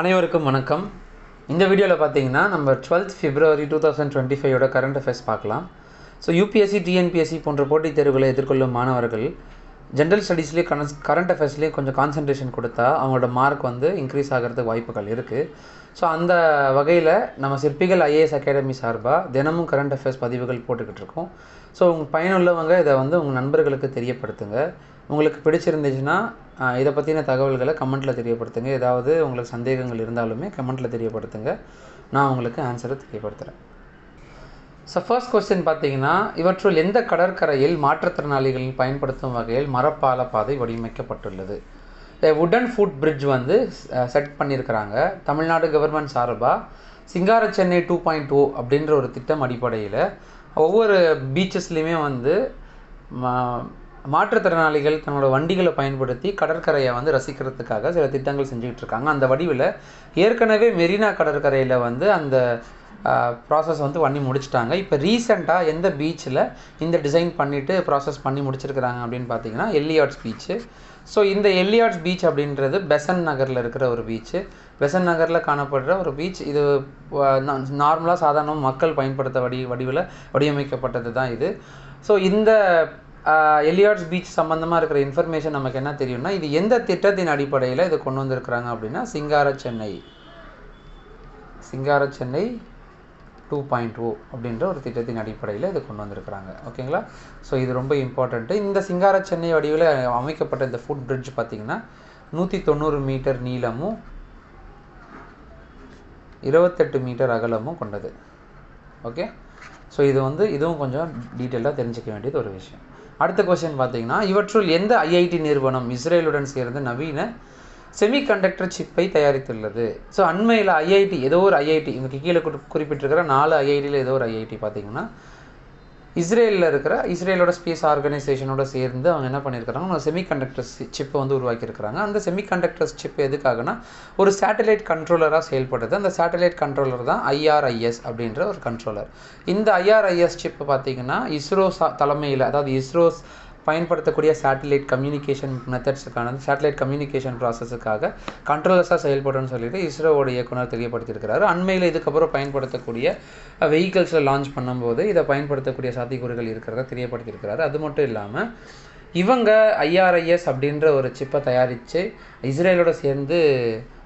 அனைவருக்கும் வணக்கம். இந்த வீடியோவில் பார்த்தீங்கன்னா நம்ம 12th February 2025 கரண்ட் அஃபேர்ஸ் பார்க்கலாம். ஸோ யூபிஎஸ்சி, டிஎன்பிஎஸ்சி போன்ற போட்டித் தேர்வுகளை எதிர்கொள்ளும் மாணவர்கள் ஜென்ரல் ஸ்டடீஸ்லேயே கரண்ட் அஃபேர்ஸ்லேயே கொஞ்சம் கான்சன்ட்ரேஷன் கொடுத்தா அவங்களோட மார்க் இன்க்ரீஸ் ஆகிறதுக்கு வாய்ப்புகள் இருக்குது. ஸோ அந்த வகையில் நம்ம சிற்பிகள் ஐஏஎஸ் அகாடமி சார்பாக தினமும் கரண்ட் அஃபேர்ஸ் பதிவுகள் போட்டுக்கிட்டு இருக்கோம். ஸோ உங்கள் பயனுள்ளவங்க இதை உங்கள் நண்பர்களுக்கு தெரியப்படுத்துங்க. உங்களுக்கு பிடிச்சிருந்துச்சுன்னா இதை பற்றின தகவல்களை கமெண்ட்டில் தெரியப்படுத்துங்க. ஏதாவது உங்களுக்கு சந்தேகங்கள் இருந்தாலுமே கமெண்ட்டில் தெரியப்படுத்துங்க. நான் உங்களுக்கு ஆன்சரை தெரியப்படுத்துகிறேன். ஸோ ஃபர்ஸ்ட் கொஸ்டின் பார்த்தீங்கன்னா, இவற்றுள் எந்த கடற்கரையில் மாற்றுத்திறனாளிகளில் பயன்படுத்தும் வகையில் மரப்பால பாதை வடிவமைக்கப்பட்டுள்ளது? வுடன் ஃபுட் பிரிட்ஜ் செட் பண்ணியிருக்கிறாங்க. தமிழ்நாடு கவர்மெண்ட் சார்பாக சிங்கார சென்னை 2.0 அப்படின்ற ஒரு திட்டம் அடிப்படையில் ஒவ்வொரு பீச்சஸ்லேயுமே மாற்றுத்திறனாளிகள் தன்னோட வண்டிகளை பயன்படுத்தி கடற்கரையை ரசிக்கிறதுக்காக சில திட்டங்கள் செஞ்சுக்கிட்டு இருக்காங்க. அந்த வடிவில் ஏற்கனவே மெரினா கடற்கரையில் அந்த ப்ராசஸ் பண்ணி முடிச்சிட்டாங்க. இப்போ ரீசெண்டாக எந்த பீச்சில் இந்த டிசைன் பண்ணிவிட்டு ப்ராசஸ் பண்ணி முடிச்சிருக்கிறாங்க அப்படின்னு பார்த்தீங்கன்னா எல்லியாட்ஸ் பீச்சு. ஸோ இந்த எல்லியாட்ஸ் பீச் அப்படின்றது பெசன் நகரில் இருக்கிற ஒரு பீச்சு. பெசன் நகரில் காணப்படுற ஒரு பீச். இது நார்மலாக சாதாரண மக்கள் பயன்படுத்த வடிவில் வடிவமைக்கப்பட்டது தான் இது. ஸோ இந்த எல்லியாட்ஸ் பீச் சம்மந்தமாக இருக்கிற இன்ஃபர்மேஷன் நமக்கு என்ன தெரியும்னா, இது எந்த திட்டத்தின் அடிப்படையில் இதை கொண்டு வந்திருக்கிறாங்க அப்படின்னா சிங்கார சென்னை 2.0 அப்படின்ற ஒரு திட்டத்தின் அடிப்படையில் இதை கொண்டு வந்திருக்கிறாங்க. ஓகேங்களா? ஸோ இது ரொம்ப இம்பார்ட்டண்ட்டு. இந்த சிங்கார சென்னை வடிவில் அமைக்கப்பட்ட இந்த ஃபுட் பிரிட்ஜ் பார்த்திங்கன்னா 190 மீட்டர் நீளமும் 28 மீட்டர் அகலமும் கொண்டது. ஓகே, ஸோ இதுவும் கொஞ்சம் டீட்டெயிலாக தெரிஞ்சிக்க வேண்டியது ஒரு விஷயம். அடுத்த கொஸ்டின் பார்த்தீங்கன்னா, இவற்றுள் எந்த ஐஐடி நிறுவனம் இஸ்ரேலுடன் சேர்ந்து நவீன செமிகண்டக்டர் சிப்பை தயாரித்துள்ளது? ஸோ அண்மையில் ஐஐடி, ஏதோ ஒரு ஐஐடி, இங்கே கீழே குறிப்பிட்டிருக்கிற 4 ஐஐடியில் ஏதோ ஒரு ஐஐடி பார்த்தீங்கன்னா இஸ்ரேலில் இருக்கிற இஸ்ரேலோட ஸ்பேஸ் ஆர்கனைசேஷனோட சேர்ந்து அவங்க என்ன பண்ணியிருக்கிறாங்க, ஒரு செமிகண்டக்டர்ஸ் சிப்பை உருவாக்கியிருக்கிறாங்க. அந்த செமிகண்டக்டர்ஸ் சிப் எதுக்காகனா ஒரு சேட்டலைட் கண்ட்ரோலராக செயல்படுது. அந்த சேட்டலைட் கண்ட்ரோலர் தான் IRIS அப்படின்ற ஒரு கண்ட்ரோலர். இந்த IRIS சிப்பு பார்த்திங்கன்னா இஸ்ரோ தலைமையில், அதாவது இஸ்ரோ பயன்படுத்தக்கூடிய சேட்டலைட் கம்யூனிகேஷன் மெத்தட்ஸுக்கான சேட்டலைட் கம்யூனிகேஷன் ப்ராசஸுக்காக கண்ட்ரோலர்ஸாக செயல்படுன்னு சொல்லிட்டு இஸ்ரோவோட இயக்குனர் தெரியப்படுத்தியிருக்கிறாரு. அண்மையில் இதுக்கப்புறம் பயன்படுத்தக்கூடிய வெஹிக்கல்ஸில் லான்ச் பண்ணும்போது இதை பயன்படுத்தக்கூடிய சாத்தியக்கூறுகள் இருக்கிறத தெரியப்படுத்தியிருக்கிறாரு. அது மட்டும் இல்லாமல் இவங்க IRIS அப்படின்ற ஒரு சிப்பை தயாரித்து இஸ்ரேலோட சேர்ந்து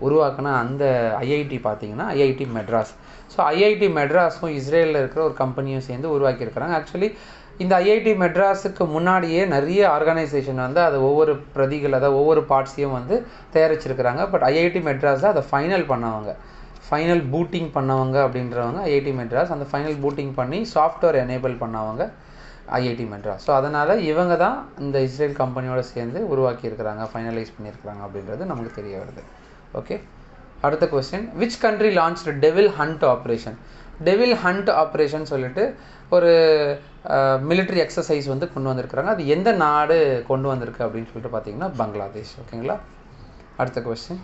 உருவாக்கின அந்த ஐஐடி பார்த்திங்கன்னா ஐஐடி மெட்ராஸ். ஸோ ஐஐடி மெட்ராஸும் இஸ்ரேலில் இருக்கிற ஒரு கம்பெனியும் சேர்ந்து உருவாக்கியிருக்கிறாங்க. ஆக்சுவலி இந்த ஐஐடி மெட்ராஸுக்கு முன்னாடியே நிறைய ஆர்கனைசேஷன் அது ஒவ்வொரு பிரதிகள், அதாவது ஒவ்வொரு பார்ட்ஸையும் தயாரிச்சிருக்கிறாங்க. பட் ஐஐடி மெட்ராஸ் அதை ஃபைனல் பூட்டிங் பண்ணவங்க அப்படின்றவங்க ஐஐடி மெட்ராஸ். அந்த ஃபைனல் பூட்டிங் பண்ணி சாஃப்ட்வேர் எனேபிள் பண்ணவங்க ஐஐடி மெட்ராஸ். ஸோ அதனால் இவங்க தான் இந்த இஸ்ரேல் கம்பெனியோட சேர்ந்து உருவாக்கியிருக்கிறாங்க, ஃபைனலைஸ் பண்ணியிருக்கிறாங்க அப்படின்றது நமக்கு தெரிய வருது. ஓகே, அடுத்த question, which country launch devil hunt operation? Devil hunt operation சொல்லிட்டு ஒரு மிலிட்ரி எக்ஸசைஸ் கொண்டு வந்திருக்கிறாங்க. அது எந்த நாடு கொண்டு வந்திருக்கு அப்படின்னு சொல்லிட்டு பார்த்தீங்கன்னா பங்களாதேஷ். ஓகேங்களா? அடுத்த கொஸ்டின்,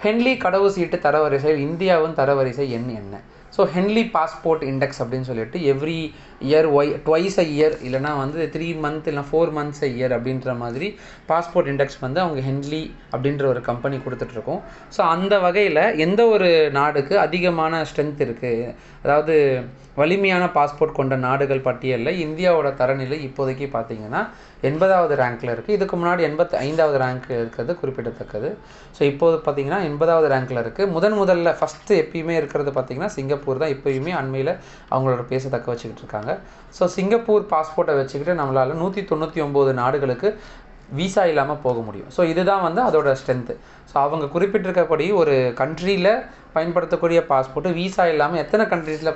ஹென்லி கடவுச்சீட்டு தரவரிசையில் இந்தியாவின் தரவரிசை எண் என்ன? ஸோ ஹென்லி பாஸ்போர்ட் இண்டெக்ஸ் அப்படின்னு சொல்லிட்டு every year twice a year, இல்லைனா 3 months இல்லைனா 4 months அ இயர் அப்படின்ற மாதிரி பாஸ்போர்ட் இண்டெக்ஸ் அவங்க ஹென்லி அப்படின்ற ஒரு கம்பெனி கொடுத்துட்ருக்கோம். ஸோ அந்த வகையில் எந்த ஒரு நாடுக்கு அதிகமான ஸ்ட்ரென்த் இருக்குது, அதாவது வலிமையான பாஸ்போர்ட் கொண்ட நாடுகள் பட்டியலில் இந்தியாவோட தரநிலை இப்போதைக்கு பார்த்திங்கன்னா 80வது ரேங்க்கில் இருக்குது. இதுக்கு முன்னாடி 85வது ரேங்க் இருக்கிறது குறிப்பிடத்தக்கது. ஸோ இப்போது பார்த்திங்கன்னா 80வது ரேங்க்கில் இருக்குது. முதல்ல ஃபஸ்ட்டு எப்பயுமே இருக்கிறது பார்த்திங்கன்னா சிங்கப்பூர் தான். இப்போயுமே அண்மையில் அவங்களோட பேச தக்க வச்சுக்கிட்டு இருக்காங்க. ஸோ சிங்கப்பூர் பாஸ்போர்ட்டை வச்சுக்கிட்டு நம்மளால் 199 நாடுகளுக்கு வீசா இல்லாமல் போக முடியும். ஸோ இதுதான் அதோட ஸ்ட்ரென்த்து. ஸோ அவங்க குறிப்பிட்டிருக்கபடி ஒரு கண்ட்ரியில் பயன்படுத்தக்கூடிய பாஸ்போர்ட்டு வீசா இல்லாமல் எத்தனை கண்ட்ரீஸில்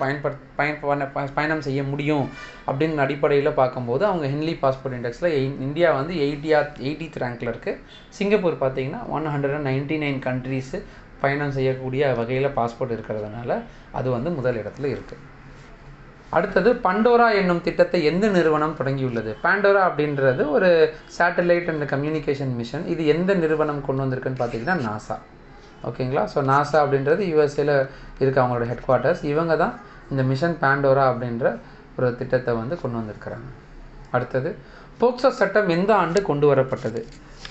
பயணம் செய்ய முடியும் அப்படின்னு அடிப்படையில் பார்க்கும்போது அவங்க ஹென்லி பாஸ்போர்ட் இண்டெக்ஸில் இந்தியா 80th ரேங்க்கில் இருக்குது. சிங்கப்பூர் பார்த்திங்கன்னா 199 கண்ட்ரீஸு பயணம் செய்யக்கூடிய வகையில் பாஸ்போர்ட் இருக்கிறதுனால அது முதல் இடத்துல இருக்குது. அடுத்தது, பண்டோரா என்னும் திட்டத்தை எந்த நிறுவனம் தொடங்கியுள்ளது? பாண்டோரா அப்படின்றது ஒரு சேட்டலைட் அண்ட் கம்யூனிகேஷன் மிஷன். இது எந்த நிறுவனம் கொண்டு வந்திருக்குன்னு பார்த்தீங்கன்னா நாசா. ஓகேங்களா? ஸோ நாசா அப்படின்றது யூஎஸ்ஏல இருக்க அவங்களோட ஹெட் குவார்ட்டர்ஸ். இவங்க தான் இந்த மிஷன் பாண்டோரா அப்படின்ற ஒரு திட்டத்தை கொண்டு வந்திருக்கிறாங்க. அடுத்தது, போக்சோ சட்டம் எந்த ஆண்டு கொண்டு வரப்பட்டது?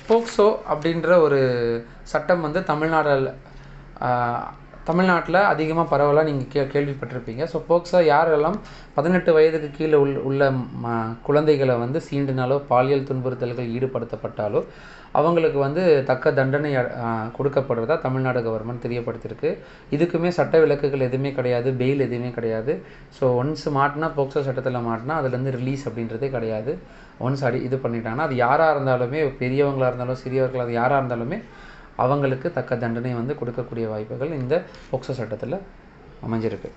போக்சோ அப்படின்ற ஒரு சட்டம் தமிழ்நாடு தமிழ்நாட்டில் அதிகமாக பரவலாக நீங்கள் கேள்விப்பட்டிருப்பீங்க. ஸோ போக்சோ யாரெல்லாம் 18 வயதுக்கு கீழே உள்ள குழந்தைகளை வந்து சீண்டினாலோ பாலியல் துன்புறுத்தல்கள் ஈடுபடுத்தப்பட்டாலோ அவங்களுக்கு வந்து தக்க தண்டனை கொடுக்கப்படுறதா தமிழ்நாடு கவர்மெண்ட் தெரியப்படுத்தியிருக்கு. இதுக்குமே சட்ட விலக்குகள் எதுவுமே கிடையாது, பெயில் எதுவுமே கிடையாது. ஸோ ஒன்ஸ் மாட்டினா, போக்சோ சட்டத்தில் மாட்டினா அதுலேருந்து ரிலீஸ் அப்படின்றதே கிடையாது. ஒன்ஸ் இது பண்ணிட்டாங்கன்னா அது யாராக இருந்தாலுமே, பெரியவங்களாக இருந்தாலும் சிறியவர்களாக அது யாராக இருந்தாலுமே அவங்களுக்கு தக்க தண்டனை வந்து கொடுக்கக்கூடிய வாய்ப்புகள் இந்த போக்சோ சட்டத்தில் அமைஞ்சிருக்கு.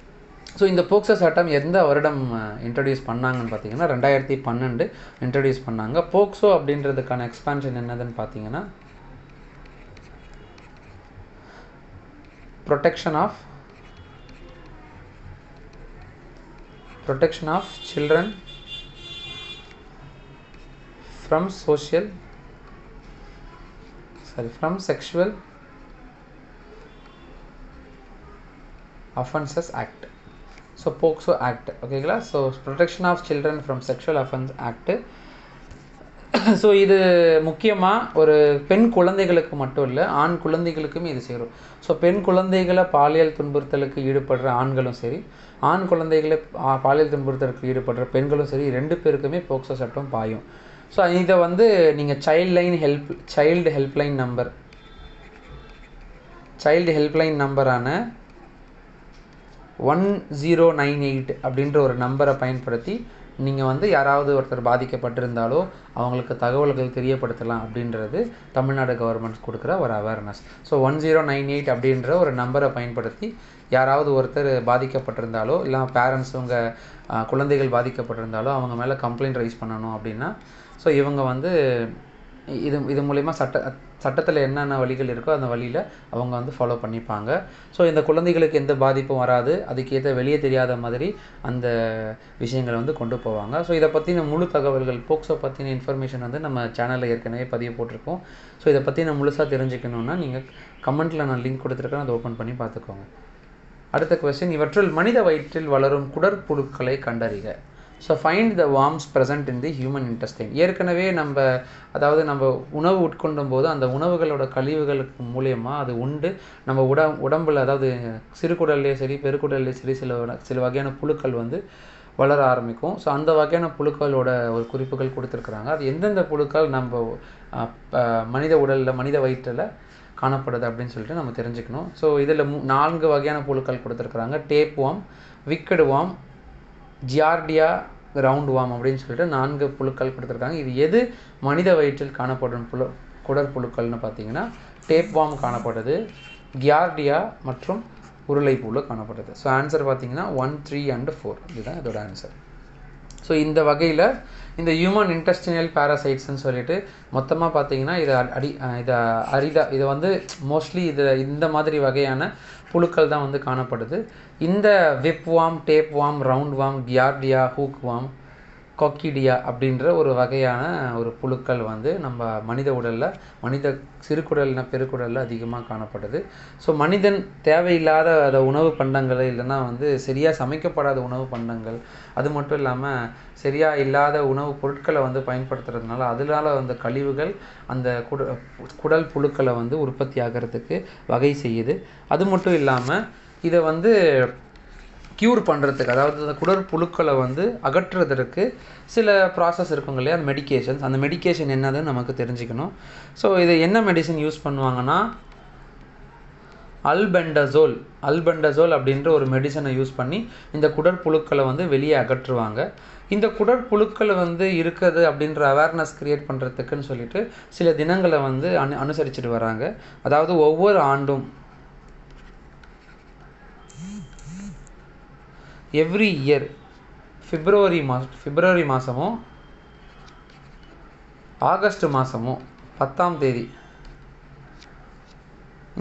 ஸோ இந்த போக்சோ சட்டம் எந்த வருடம் இன்ட்ரடியூஸ் பண்ணாங்கன்னு பார்த்தீங்கன்னா 2012 இன்ட்ரடியூஸ் பண்ணாங்க. போக்சோ அப்படின்றதுக்கான எக்ஸ்பான்ஷன் என்னதுன்னு பார்த்தீங்கன்னா protection of children from sexual offenses act. So POCSO act, ஓகேங்களா? So protection of children from sexual offence act. So இது முக்கியமாக ஒரு பெண் குழந்தைகளுக்கு மட்டும் இல்லை, ஆண் குழந்தைகளுக்குமே இது சேரும். ஸோ பெண் குழந்தைகளை பாலியல் துன்புறுத்தலுக்கு ஈடுபடுற ஆண்களும் சரி, ஆண் குழந்தைகளை பாலியல் துன்புறுத்தலுக்கு ஈடுபடுற பெண்களும் சரி, 2 பேருக்குமே போக்சோ சட்டம் பாயும். ஸோ இதை வந்து நீங்கள் சைல்டு ஹெல்ப்லைன் நம்பரான 1098 அப்படின்ற ஒரு நம்பரை பயன்படுத்தி நீங்கள் வந்து யாராவது ஒருத்தர் பாதிக்கப்பட்டிருந்தாலோ அவங்களுக்கு தகவல்கள் தெரியப்படுத்தலாம் அப்படின்றது தமிழ்நாடு கவர்மெண்ட் கொடுக்குற ஒரு அவேர்னஸ். ஸோ 1098 அப்படின்ற ஒரு நம்பரை பயன்படுத்தி யாராவது ஒருத்தர் பாதிக்கப்பட்டிருந்தாலோ இல்லை பேரண்ட்ஸ் உங்கள் குழந்தைகள் பாதிக்கப்பட்டிருந்தாலோ அவங்க மேலே கம்ப்ளைண்ட் ரைஸ் பண்ணணும் அப்படின்னா ஸோ இவங்க வந்து இது மூலயமா சட்டத்தில் என்னென்ன வழிகள் இருக்கோ அந்த வழியில் அவங்க வந்து ஃபாலோ பண்ணிப்பாங்க. ஸோ இந்த குழந்தைகளுக்கு எந்த பாதிப்பும் வராது, அதுக்கேற்ற வெளியே தெரியாத மாதிரி அந்த விஷயங்களை வந்து கொண்டு போவாங்க. ஸோ இதை பற்றின முழு தகவல்கள், போக்சோ பற்றின இன்ஃபர்மேஷன் வந்து நம்ம சேனலில் ஏற்கனவே பதிவு போட்டிருக்கோம். ஸோ இதை பற்றி நான் முழுசாக தெரிஞ்சுக்கணுன்னா நீங்கள் கமெண்ட்டில் நான் லிங்க் கொடுத்துருக்கேன், அதை ஓப்பன் பண்ணி பார்த்துக்கோங்க. அடுத்த கொஸ்டின், இவற்றுள் மனித வயிற்றில் வளரும் குடற்புழுக்களை கண்டறிக. So find the worms present in the human intestine. ஏற்கனவே நம்ம உணவு உட்கொண்டும் போது அந்த உணவுகளோட கழிவுகளுக்கு மூலியமாக அது உண்டு நம்ம உடம்பில், அதாவது சிறுகுடல்லையே சரி பெருக்குடல்லையே சரி சில வகையான புழுக்கள் வந்து வளர ஆரம்பிக்கும். ஸோ அந்த வகையான புழுக்களோட ஒரு குறிப்புகள் கொடுத்துருக்குறாங்க. அது எந்தெந்த புழுக்கள் நம்ம மனித உடலில், மனித வயிற்றில் காணப்படுது அப்படின்னு சொல்லிட்டு நம்ம தெரிஞ்சுக்கணும். ஸோ இதில் 4 வகையான புழுக்கள் கொடுத்துருக்குறாங்க. டேப் வார்ம், விக்கெட் வார்ம், ஜியார்டியா, ரவுண்ட் வார்ம் அப்படின்னு சொல்லிட்டு 4 புழுக்கள் கொடுத்துருக்காங்க. இது எது மனித வயிற்றில் காணப்படும் குடற்புழுக்கள்னு பார்த்தீங்கன்னா டேப் வார்ம் காணப்படுது, கியார்டியா மற்றும் உருளை புழு காணப்படுது. ஸோ ஆன்சர் பார்த்தீங்கன்னா 1, 3 and 4 இதுதான் இதோட ஆன்சர். ஸோ இந்த வகையில் இந்த ஹியூமன் இன்டெஸ்டினல் பேராசைட்ஸ்ன்னு சொல்லிட்டு மொத்தமாக பார்த்தீங்கன்னா இதை வந்து மோஸ்ட்லி இந்த மாதிரி வகையான புழுக்கள் தான் வந்து காணப்படுது. இந்த whip worm, tape worm, round worm, giardia, hook worm, coccidia அப்படின்ற ஒரு வகையான ஒரு புழுக்கள் வந்து நம்ம மனித உடலில், மனித சிறுகுடல்னா பெருக்குடலில் அதிகமாக காணப்படுது. ஸோ மனிதன் தேவையில்லாத உணவு பண்டங்கள் இல்லைன்னா வந்து சரியாக சமைக்கப்படாத உணவு பண்டங்கள், அது மட்டும் இல்லாமல் சரியாக இல்லாத உணவு பொருட்களை வந்து பயன்படுத்துறதுனால அதனால அந்த கழிவுகள் அந்த குடல் புழுக்களை வந்து உற்பத்தி ஆகிறதுக்கு வகை செய்யுது. அது மட்டும் இல்லாமல் இதை வந்து க்யூர் பண்ணுறதுக்கு, அதாவது அந்த குடற்புழுக்களை வந்து அகற்றுறதுக்கு சில ப்ராசஸ் இருக்குங்க இல்லையா, அந்த மெடிக்கேஷன்ஸ், அந்த மெடிக்கேஷன் என்னதுன்னு நமக்கு தெரிஞ்சுக்கணும். ஸோ இது என்ன மெடிசன் யூஸ் பண்ணுவாங்கன்னா அல்பெண்டசோல் அப்படின்ற ஒரு மெடிசனை யூஸ் பண்ணி இந்த குடற்புழுக்களை வந்து வெளியே அகற்றுவாங்க. இந்த குடற்புழுக்களை வந்து இருக்குது அப்படின்ற அவேர்னஸ் க்ரியேட் பண்ணுறதுக்குன்னு சொல்லிட்டு சில தினங்களை வந்து அனுசரிச்சுட்டு வராங்க. அதாவது ஒவ்வொரு ஆண்டும் எவ்ரி இயர் பிப்ரவரி மாதமும் ஆகஸ்ட் மாதமும் 10ஆம் தேதி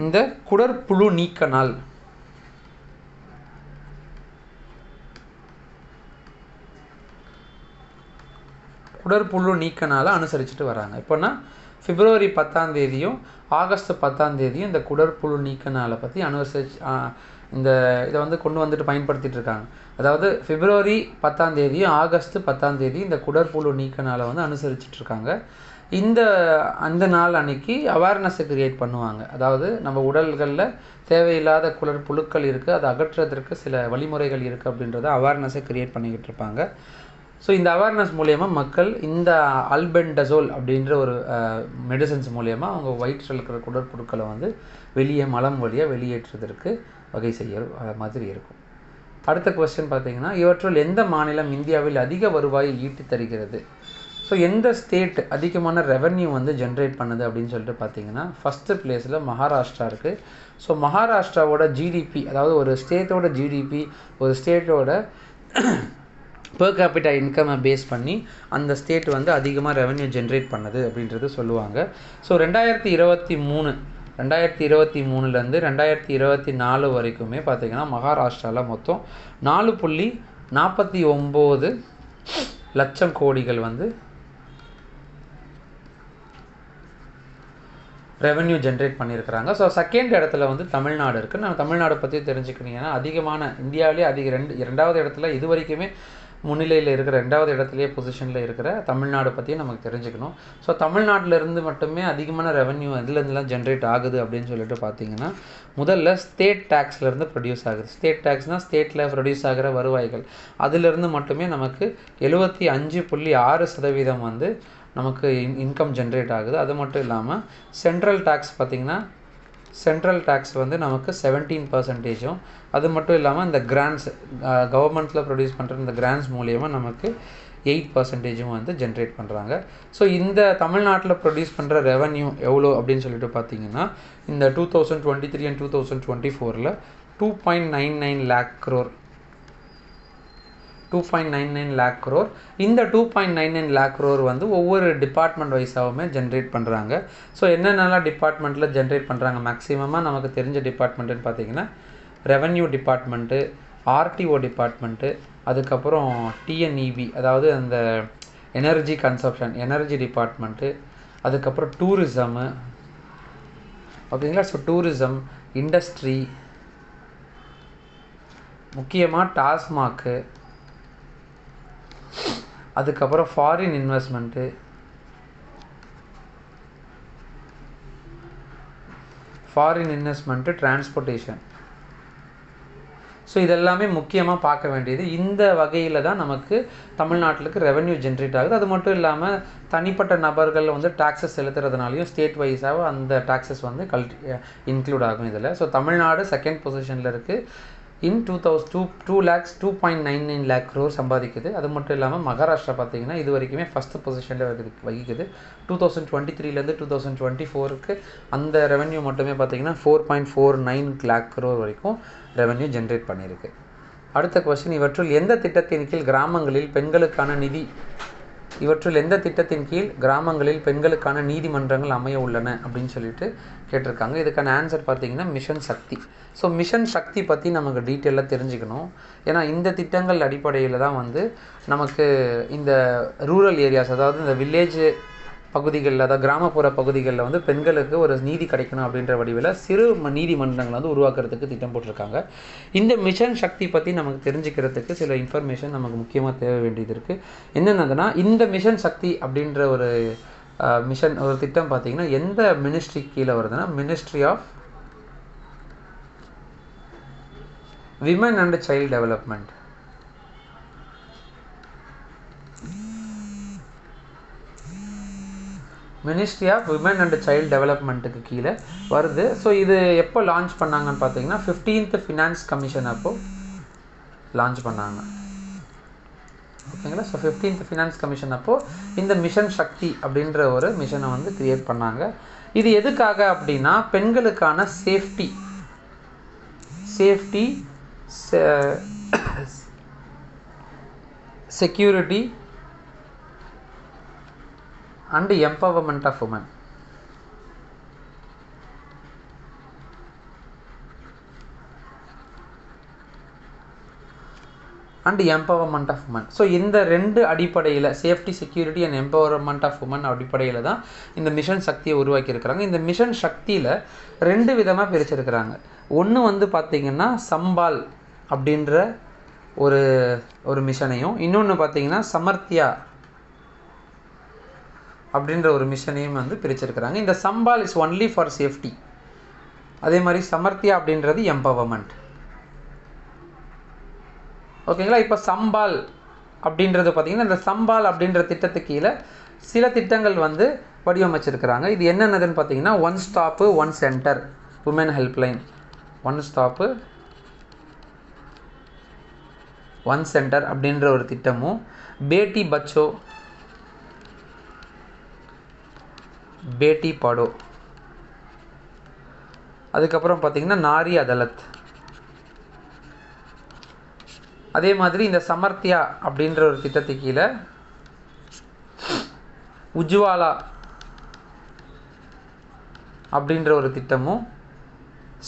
இந்த குடற்புழு நீக்க நாள் அனுசரிச்சுட்டு வராங்க. இப்போனா பிப்ரவரி 10ஆம் தேதியும் ஆகஸ்ட் 10ஆம் தேதியும் இந்த குடற்புழு நீக்க நாளை பற்றி இதை வந்து கொண்டு வந்துட்டு பயன்படுத்திட்டு இருக்காங்க. அதாவது பிப்ரவரி 10ஆம் தேதியும் ஆகஸ்ட் 10ஆம் தேதி இந்த குடற்புழு நீக்க நாளை வந்து அனுசரிச்சுட்டு இருக்காங்க. அந்த நாள் அன்னைக்கு அவேர்னஸை க்ரியேட் பண்ணுவாங்க. அதாவது நம்ம உடல்களில் தேவையில்லாத புழுக்கள் இருக்குது, அதை அகற்றுறதுக்கு சில வழிமுறைகள் இருக்குது அப்படின்றத அவேர்னஸை க்ரியேட் பண்ணிக்கிட்டு இருப்பாங்க. ஸோ இந்த அவேர்னஸ் மூலயமா மக்கள் இந்த அல்பெண்டசோல் அப்படின்ற ஒரு மெடிசன்ஸ் மூலயமா அவங்க வயிற்றில் இருக்கிற குடற்புழுக்களை வந்து வெளியே மலம் வழியாக வெளியேற்றுவதற்கு வகை செய்ய மாதிரி இருக்கும். அடுத்த கொஸ்டின் பார்த்தீங்கன்னா, இவற்றுள் எந்த மாநிலம் இந்தியாவில் அதிக வருவாயை ஈட்டி தருகிறது? ஸோ எந்த ஸ்டேட் அதிகமான ரெவன்யூ வந்து ஜென்ரேட் பண்ணுது அப்படின்னு சொல்லிட்டு பார்த்தீங்கன்னா, ஃபஸ்ட்டு பிளேஸில் மகாராஷ்டிரா இருக்குது. ஸோ மகாராஷ்டிராவோட ஜிடிபி, அதாவது ஒரு ஸ்டேட்டோட ஜிடிபி, ஒரு ஸ்டேட்டோட பெர் கேபிட்டா இன்கம்மை பேஸ் பண்ணி அந்த ஸ்டேட் வந்து அதிகமாக ரெவன்யூ ஜென்ரேட் பண்ணுது அப்படின்றது சொல்லுவாங்க. ஸோ 2023 2024 வரைக்குமே பார்த்திங்கன்னா மகாராஷ்டிராவில் மொத்தம் 4.49 லட்சம் கோடிகள் வந்து ரெவன்யூ ஜென்ரேட் பண்ணியிருக்கிறாங்க. ஸோ செகண்ட் இடத்துல வந்து தமிழ்நாடு இருக்குது. நான் தமிழ்நாடு பற்றி தெரிஞ்சுக்கினீங்கன்னா அதிகமான இந்தியாவிலே ரெண்டாவது இடத்துல இது வரைக்குமே முன்னிலையில் இருக்கிற 2வது இடத்துலையே பொசிஷனில் இருக்கிற தமிழ்நாடு பற்றியும் நமக்கு தெரிஞ்சுக்கணும். ஸோ தமிழ்நாட்டிலேருந்து மட்டுமே அதிகமான ரெவன்யூ எதுலேருந்துலாம் ஜென்ரேட் ஆகுது அப்படின்னு சொல்லிட்டு பார்த்தீங்கன்னா, முதல்ல ஸ்டேட் டேக்ஸ்லேருந்து ப்ரொடியூஸ் ஆகுது. ஸ்டேட் டேக்ஸ்னால் ஸ்டேட்டில் ப்ரொடியூஸ் ஆகிற வருவாய்கள், அதிலிருந்து மட்டுமே நமக்கு 75.6% வந்து நமக்கு இன்கம் ஜென்ரேட் ஆகுது. அது மட்டும் இல்லாமல் சென்ட்ரல் டேக்ஸ் பார்த்திங்கன்னா, சென்ட்ரல் டேக்ஸ் வந்து நமக்கு 17%. அது மட்டும் இல்லாமல் இந்த கிராண்ட்ஸ் கவர்மெண்ட்டில் ப்ரொடியூஸ் பண்ணுற இந்த கிராண்ட்ஸ் மூலியமாக நமக்கு 8% வந்து ஜென்ரேட் பண்ணுறாங்க. ஸோ இந்த தமிழ்நாட்டில் ப்ரொடியூஸ் பண்ணுற ரெவன்யூ எவ்வளோ அப்படின்னு சொல்லிட்டு பார்த்தீங்கன்னா, இந்த 2023 and 2024 2.99 lakh crore. 2.99 lakh crore. இந்த 2.99 lakh crore வந்து ஒவ்வொரு டிபார்ட்மெண்ட் வைஸாகவுமே ஜென்ரேட் பண்ணுறாங்க. ஸோ என்னென்னலாம் டிபார்ட்மெண்ட்டில் ஜென்ரேட் பண்ணுறாங்க, மேக்ஸிமமாக நமக்கு தெரிஞ்ச டிபார்ட்மெண்ட்டுன்னு பார்த்தீங்கன்னா ரெவன்யூ டிபார்ட்மெண்ட்டு, ஆர்டிஓ டிபார்ட்மெண்ட்டு, அதுக்கப்புறம் டிஎன்இபி, அதாவது அந்த எனர்ஜி கன்சப்ஷன் எனர்ஜி டிபார்ட்மெண்ட்டு, அதுக்கப்புறம் டூரிசமு, ஓகேங்களா. ஸோ டூரிசம், இண்டஸ்ட்ரி, முக்கியமாக டாஸ்மாக்கு, அதுக்கப்புறம் ஃபாரின் இன்வெஸ்ட்மெண்ட்டு, டிரான்ஸ்போர்ட்டேஷன். ஸோ இதெல்லாமே முக்கியமாக பார்க்க வேண்டியது. இந்த வகையில் தான் நமக்கு தமிழ்நாட்டிலுக்கு ரெவன்யூ ஜென்ரேட் ஆகுது. அது மட்டும் இல்லாமல் தனிப்பட்ட நபர்கள் வந்து டாக்ஸஸ் செலுத்துறதுனாலையும் ஸ்டேட் வைஸாக அந்த டாக்ஸஸ் வந்து இன்க்ளூட் ஆகும் இதில். ஸோ தமிழ்நாடு செகண்ட் பொசிஷனில் இருக்குது. 2.99 lakh crore சம்பாதிக்குது. அது மட்டும் இல்லாமல் மகாராஷ்டிரா பார்த்திங்கன்னா இது வரைக்குமே ஃபஸ்ட்டு பொசிஷனில் வகிக்குது. 2023 2024 அந்த ரெவன்யூ மட்டுமே பார்த்திங்கன்னா 4.49 lakh crore வரைக்கும் ரெவன்யூ ஜென்ரேட் பண்ணியிருக்கு. அடுத்த கொஸ்டின், இவற்றுள் எந்த திட்டத்தின் கீழ் கிராமங்களில் பெண்களுக்கான நீதிமன்றங்கள் அமைய உள்ளன அப்படின்னு சொல்லிட்டு கேட்டிருக்காங்க. இதுக்கான ஆன்சர் பார்த்தீங்கன்னா மிஷன் சக்தி. ஸோ மிஷன் சக்தி பற்றி நமக்கு டீட்டெயிலாக தெரிஞ்சுக்கணும். ஏன்னா இந்த திட்டங்கள் அடிப்படையில் தான் வந்து நமக்கு இந்த ரூரல் ஏரியாஸ், அதாவது இந்த வில்லேஜ் பகுதிகளில், அதாவது கிராமப்புற பகுதிகளில் வந்து பெண்களுக்கு ஒரு நீதி கிடைக்கணும் அப்படின்ற வடிவில் சிறு நீதிமன்றங்களை வந்து உருவாக்குறதுக்கு திட்டம் போட்டிருக்காங்க. இந்த மிஷன் சக்தி பற்றி நமக்கு தெரிஞ்சுக்கிறதுக்கு சில இன்ஃபர்மேஷன் நமக்கு முக்கியமாக தேவை வேண்டியது இருக்குது. என்னென்னதுன்னா, இந்த மிஷன் சக்தி அப்படின்ற ஒரு ஒரு திட்டம் பார்த்திங்கன்னா எந்த மினிஸ்ட்ரி கீழே வருதுன்னா, ministry of women and child development. Ministry of women and child டெவலப்மெண்ட்டுக்கு கீழே வருது. ஸோ இது எப்போ லான்ச் பண்ணாங்கன்னு பார்த்தீங்கன்னா 15th ஃபினான்ஸ் கமிஷன் அப்போது லான்ச் பண்ணாங்க. ஓகேங்களா. ஸோ 15th ஃபினான்ஸ் கமிஷன் அப்போது இந்த மிஷன் சக்தி அப்படின்ற ஒரு மிஷனை வந்து கிரியேட் பண்ணாங்க. இது எதுக்காக அப்படின்னா, பெண்களுக்கான safety security and empowerment of women. So இந்த ரெண்டு அடிப்படையில், safety, security and empowerment of women அடிப்படையில் தான் இந்த மிஷன் சக்தியை உருவாக்கியிருக்கிறாங்க. இந்த மிஷன் சக்தியில் 2 விதமாக பிரிச்சிருக்கிறாங்க. ஒன்று வந்து பார்த்திங்கன்னா சம்பால் அப்படின்ற ஒரு மிஷனையும், இன்னொன்று பார்த்திங்கன்னா சமர்த்தியா அப்படின்ற ஒரு மிஷனையும் வந்து பிரிச்சிருக்கிறாங்க. இந்த Sambhal is only for safety. அதே மாதிரி சமர்த்தியா அப்படின்றது எம்பவர்மெண்ட். ஓகேங்களா. இப்போ சம்பால் அப்படின்றது பார்த்தீங்கன்னா இந்த சம்பால் அப்படின்ற திட்டத்துக்கு கீழே சில திட்டங்கள் வந்து வடிவமைச்சிருக்கிறாங்க. இது என்னென்னதுன்னு பார்த்தீங்கன்னா one stop one centre women helpline, one stop one centre அப்படின்ற ஒரு திட்டமும், பேட்டி பச்சோ பேட்டி படோ, அதுக்கப்புறம் பார்த்தீங்கன்னா நாரி அதாலத். அதே மாதிரி இந்த சமர்த்தியா அப்படின்ற ஒரு திட்டத்துக்கு கீழே உஜ்வாலா அப்படின்ற ஒரு திட்டமும்,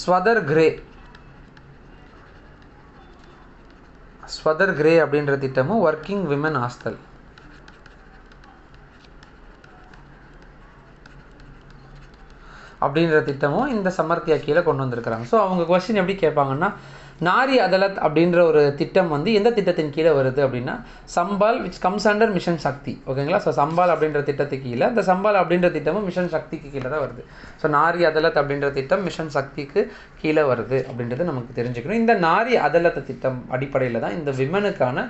ஸ்வதர் கிரே அப்படின்ற திட்டமும், ஒர்க்கிங் விமன் ஹாஸ்டல். அப்படின்ற திட்டமும் இந்த சமர்த்தியா கீழே கொண்டு வந்திருக்கிறாங்க. ஸோ அவங்க கொஸ்டின் எப்படி கேட்பாங்கன்னா, நாரி அதாலத் அப்படின்ற ஒரு திட்டம் வந்து எந்த திட்டத்தின் கீழே வருது அப்படின்னா Sambal which comes under mission Shakti. ஓகேங்களா. ஸோ சம்பால் அப்படின்ற திட்டத்துக்கு கீழே இந்த சம்பால் அப்படின்ற திட்டமும் மிஷன் சக்திக்கு கீழே தான் வருது. ஸோ நாரி அதாலத் அப்படின்ற திட்டம் மிஷன் சக்திக்கு கீழே வருது அப்படின்றது நமக்கு தெரிஞ்சுக்கணும். இந்த நாரி அதாலத் திட்டம் அடிப்படையில் தான் இந்த விமனுக்கான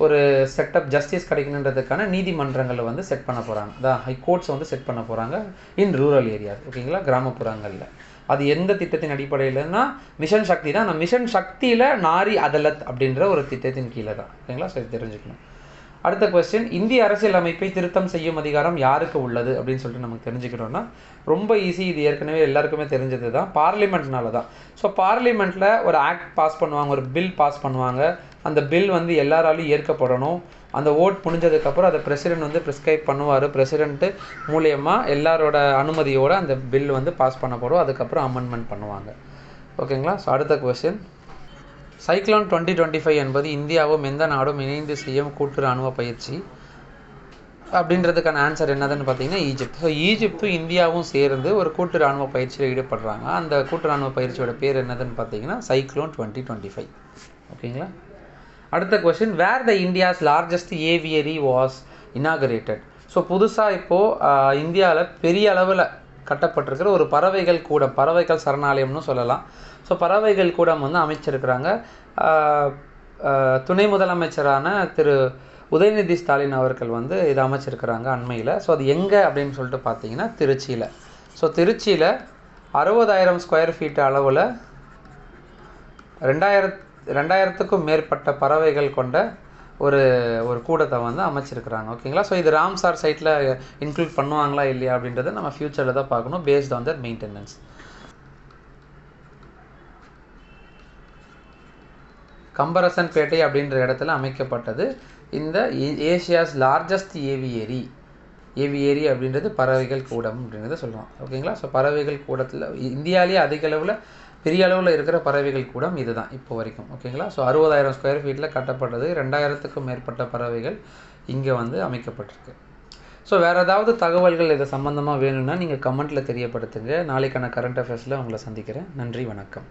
ஒரு செட்டப் ஜஸ்டிஸ் கிடைக்கணுன்றதுக்கான நீதிமன்றங்களை வந்து செட் பண்ண போகிறாங்க. அதான் ஹைகோர்ட்ஸ் வந்து செட் பண்ண போகிறாங்க இன் ரூரல் ஏரியாஸ். ஓகேங்களா. கிராமப்புறங்களில். அது எந்த திட்டத்தின் அடிப்படையில்னா மிஷன் சக்தி தான். அந்த மிஷன் சக்தியில் நாரி அதாலத் அப்படின்ற ஒரு திட்டத்தின் கீழே தான். ஓகேங்களா. ஸோ இது தெரிஞ்சுக்கணும். அடுத்த கொஸ்டின், இந்திய அரசியல் அமைப்பை திருத்தம் செய்யும் அதிகாரம் யாருக்கு உள்ளது அப்படின்னு சொல்லிட்டு நமக்கு தெரிஞ்சுக்கணும்னா ரொம்ப ஈஸி. இது ஏற்கனவே எல்லாருக்குமே தெரிஞ்சது தான், பார்லிமெண்ட்னால தான். ஸோ பார்லிமெண்ட்டில் ஒரு ஆக்ட் பாஸ் பண்ணுவாங்க, ஒரு பில் பாஸ் பண்ணுவாங்க. அந்த பில் வந்து எல்லாராலையும் ஏற்கப்படணும். அந்த ஓட் முடிஞ்சதுக்கப்புறம் அதை பிரசிடென்ட் வந்து ப்ரிஸ்கிரைப் பண்ணுவார். பிரசிடென்ட்டு மூலியமாக எல்லாரோட அனுமதியோடு அந்த பில் வந்து பாஸ் பண்ணப்படும். அதுக்கப்புறம் அமெண்ட்மெண்ட் பண்ணுவாங்க. ஓகேங்களா. ஸோ அடுத்த கொஸ்டின், சைக்ளோன் 2025 என்பது இந்தியாவும் எந்த நாடும் இணைந்து செய்யும் கூட்டு இராணுவ பயிற்சி அப்படின்றதுக்கான ஆன்சர் என்னதுன்னு பார்த்தீங்கன்னா ஈஜிப்ட். ஸோ ஈஜிப்தும் இந்தியாவும் சேர்ந்து ஒரு கூட்டு இராணுவ பயிற்சியில் ஈடுபடுறாங்க. அந்த கூட்டு இராணுவ பயிற்சியோட பேர் என்னதுன்னு பார்த்தீங்கன்னா சைக்ளோன் 2025. ஓகேங்களா. அடுத்த question, where the India's largest aviary was inaugurated. So புதுசாக இப்போது இந்தியாவில் பெரிய அளவில் கட்டப்பட்டிருக்கிற ஒரு பறவைகள் கூடம், பறவைகள் சரணாலயம்னு சொல்லலாம். ஸோ பறவைகள் கூடம் வந்து அமைச்சிருக்கிறாங்க. துணை முதலமைச்சரான திரு உதயநிதி ஸ்டாலின் அவர்கள் வந்து இதை அமைச்சிருக்கிறாங்க அண்மையில். ஸோ அது எங்கே அப்படின்னு சொல்லிட்டு பார்த்தீங்கன்னா திருச்சியில். ஸோ திருச்சியில் 60,000 ஸ்கொயர் ஃபீட் அளவில் 2000க்கும் மேற்பட்ட பறவைகள் கொண்ட ஒரு கூடத்தை வந்து அமைச்சிருக்கிறாங்க. ஓகேங்களா. ஸோ இது ராம்சார் சைட்டில் இன்க்ளூட் பண்ணுவாங்களா இல்லையா அப்படின்றத நம்ம ஃப்யூச்சரில் தான் பார்க்கணும், பேஸ்ட் ஆன் தர் மெயின்டெனன்ஸ். கம்பரசன் பேட்டை அப்படின்ற இடத்துல அமைக்கப்பட்டது இந்த ஏஷியாஸ் லார்ஜஸ்ட் ஏவியரி அப்படின்றது பறவைகள் கூடம் அப்படின்றத சொல்கிறோம். ஓகேங்களா. ஸோ பறவைகள் கூடத்தில் இந்தியாவிலேயே அதிக அளவில் பெரிய அளவில் இருக்கிற பறவைகள் கூடம் இதுதான் இப்போ வரைக்கும். ஓகேங்களா. ஸோ 60,000 ஸ்கொயர் ஃபீட்டில் கட்டப்பட்டது. 2000க்கும் மேற்பட்ட பறவைகள் இங்கே வந்து அமைக்கப்பட்டிருக்கு. ஸோ வேறு ஏதாவது தகவல்கள் இது சம்மந்தமாக வேணும்னா நீங்கள் கமெண்ட்டில் தெரியப்படுத்துங்க. நாளைக்கான கரண்ட் அஃபேர்ஸில் உங்களை சந்திக்கிறேன். நன்றி, வணக்கம்.